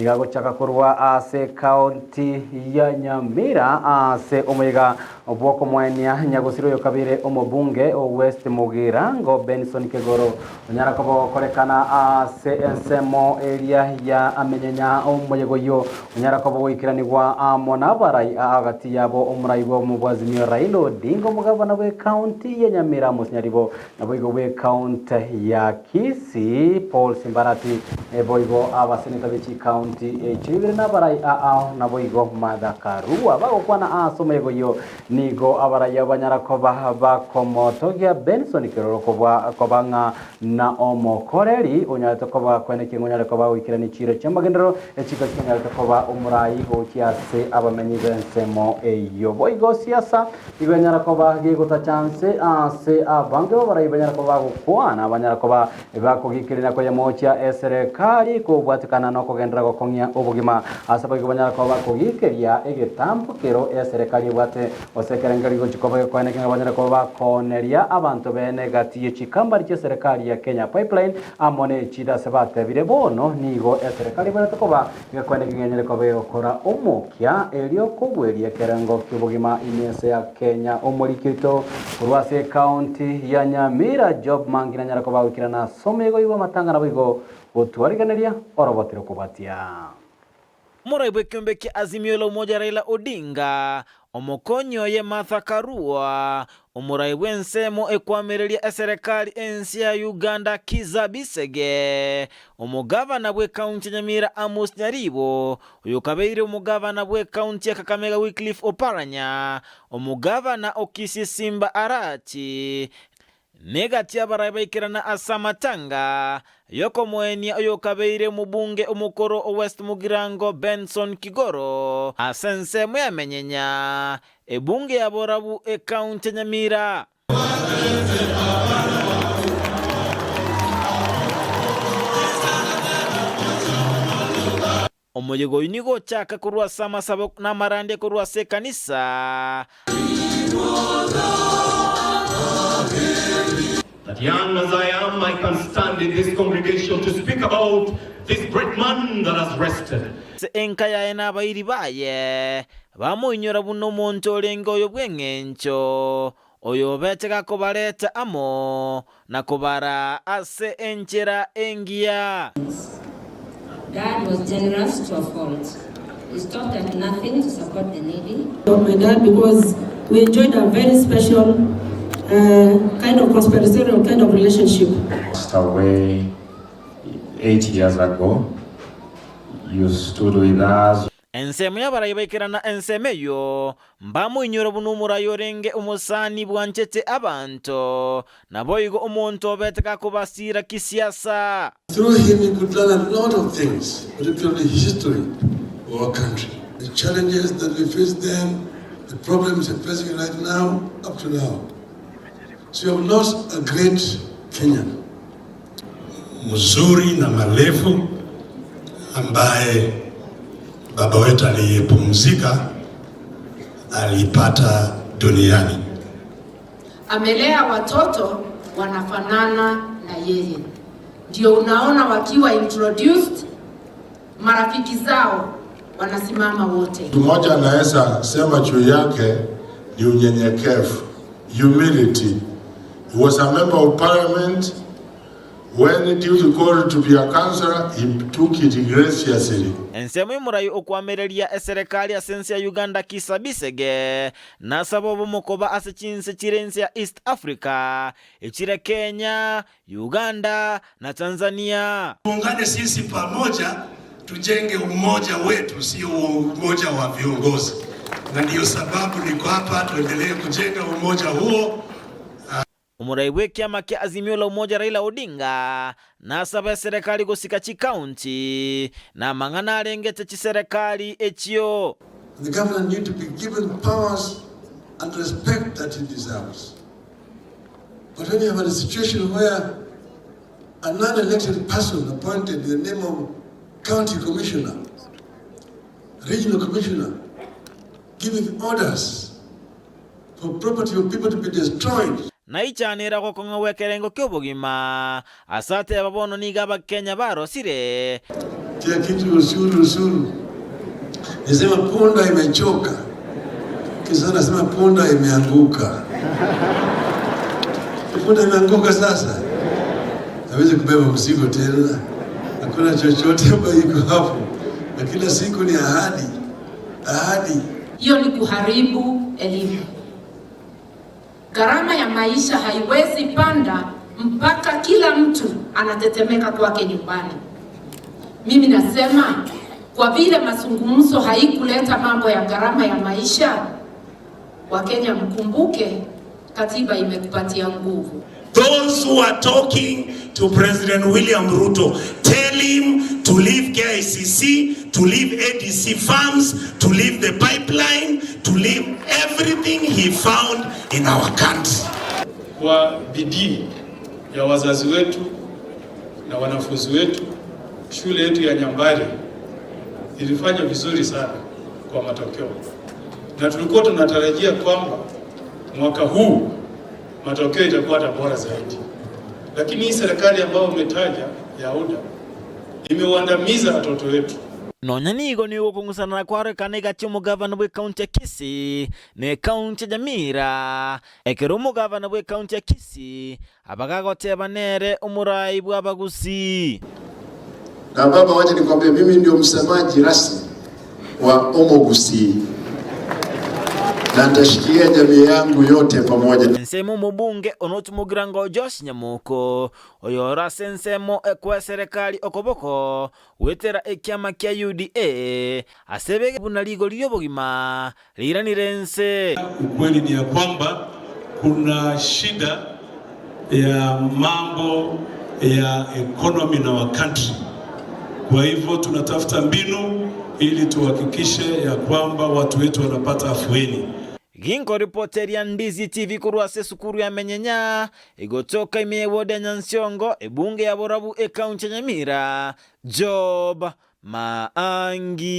nigagochaka kurwa ase county ya Nyamira ase omega obwoko mwenia nyagusiro yokabire omobunge o West Mugira ngo Benson Kegoro onyara kobo korekana ase ensemo area ya amenyenya omoyegoyo onyara kobo goikiranirwa amona barai agati yabo omuraibo mubwazimio Raila Odinga omugabana we county ya Nyamira musnyaribo naboigo we county ya Kisii Paul Simbarati boigo abaseneta bechi county chibire na barai naboigo madakarua bagokwana asomoyegoyo nigo abaraya banyarakoba bakomoto gya Benson Kiroro kobanga na omokoreri onyalete koba kweneke ngonyale koba wikirani chiro chamagendero echiko kinyalete koba umurai okiase abamenyi bensemo eyo boigo siasa ibanyara koba gigota chance ase abange barai banyara koba gukwana banyara koba bakogikirina ko yamocha serikali kubwatikana no kogendera gokonya obugima asabago banyara koba kogikiria egetampo kero serikali bwate osekerengari gochikoba kweneke banyara koba koneria abantu bene gatiye chikambari che serikali ya Kenya pipeline amone chida sebate bire bono nigo serikali bana tokoba kweneke ngenyere kobe okora omokia elio kobwerie kerengo kibugima inese ya Kenya omorikito kurwase county ya Nyamira job mangina nyara koba ukirana somego ibo matanga na bigo otwariganeria orobotero kubatia Muraibu kiumbeki azimio la umoja Raila Odinga omokonyo ye Martha Karua omuraibu ensemo ekwamereria serikali ensi ya Uganda Kizza Besigye omugavana bwe county Nyamira Amos Nyaribo oyokabeire omugavana bwe county ya Kakamega Wycliffe Oparanya omugavana okisi Simba Arati negati abaraiba ikirana asamatanga yoko mweni oyokabeire mubunge omukoro o West Mugirango Benson Kigoro asense muyamenyenya ebunge yaborabu county Nyamira omoyego unigo chaka kurwa sama sabo na marande kurwa se kanisa That young as I am, I can stand in this congregation to speak about this great man that has rested. Enka ya ena bairi baye bamuinyora buno monto lengo yobwengencho oyo beteka kobaleta amo na kobara ase enchera engia. Dad was generous to a fault. He stopped at nothing to support the needy. My dad, because we enjoyed a very special kind of conspiratorial kind of relationship. Passed away 8 years ago. You stood with us. Enseme yabarayibekirana ensemeyo mbamu inyoro bunumura yorenge umusani bwanchete abantu naboyigo omuntu obeteka kubasira kisiasa. Through him you could learn a lot of things, particularly history of our country. The challenges that we face then, the problems we're facing right now, up to now. So you have lost a great Kenyan. Mzuri na malefu ambaye baba wetu aliyepumzika alipata duniani. Amelea watoto wanafanana na yeye. Ndio unaona wakiwa introduced marafiki zao wanasimama wote. Mmoja anaweza sema juu yake ni unyenyekevu, humility. He was a member of parliament. When it was called to be a councillor, he took it graciously. Ensemu murayo okwamereria serikali ya sensi ya Uganda Kizza Besigye na sababu mukoba asichinse chirensi ya East Africa, ichire Kenya, Uganda na Tanzania. Tuungane sisi pamoja, tujenge umoja wetu, sio umoja wa viongozi. Na ndiyo sababu niko hapa, tuendelee kujenga umoja huo. Umuraibu kiama kia azimio la umoja Raila Odinga na saba serikali gusika chi county na mangana arengete chi serikali echio. The governor need to be given powers and respect that he deserves. But when you have a situation where a non-elected person appointed in the name of county commissioner, regional commissioner, giving orders for property of people to be destroyed, na ichanira kokonga wekerengo kyobugima asate ababono niga Bakenya barosire Kila kitu ushuru. Nisema punda imechoka. Kisha nasema punda imeanguka. Punda imeanguka sasa. Hawezi kubeba mzigo tena. Hakuna chochote ambacho iko hapo. Na kila siku ni ahadi. Hiyo ni kuharibu elimu. Gharama ya maisha haiwezi panda mpaka kila mtu anatetemeka kwake nyumbani. Mimi nasema kwa vile mazungumzo haikuleta mambo ya gharama ya maisha, Wakenya mkumbuke katiba imekupatia nguvu. Those who are talking to President William Ruto, tell him to leave KICC, to leave ADC farms, to leave the pipeline, to leave everything he found in our country. Kwa bidii ya wazazi wetu na wanafunzi wetu, shule yetu ya Nyambari ilifanya vizuri sana kwa matokeo. Na tulikuwa tunatarajia kwamba mwaka huu matokeo itakuwa bora zaidi. Lakini hii serikali ambayo umetaja ya UDA imewaandamiza watoto wetu. Nonyanigo ni ukungusana na kware kanega chimo gavana bwe county ya Kisii ne county ya Nyamira ekerumu gavana bwe county ya Kisii abagagoteba nere umurai bwa Gusii. Na baba, wacha nikwambie, mimi ndio msemaji rasmi wa Gusii. Na nitashikilia jamii yangu yote pamoja. Nsemo mbunge onotumugirango Josh Nyamuko oyora sensemo kwa serikali okoboko wetera ekyama kya UDA asebege bunaligo liyobogima liranirense. Ukweli ni ya kwamba kuna shida ya mambo ya economy na wa country. Kwa hivyo tunatafuta mbinu ili tuhakikishe ya kwamba watu wetu wanapata afueni. Ginko reporter ya Ndizi TV kurwase sukuru ya menyenya igotoka imewode Nyansiongo ebunge ya Borabu county ya Nyamira Job Maangi.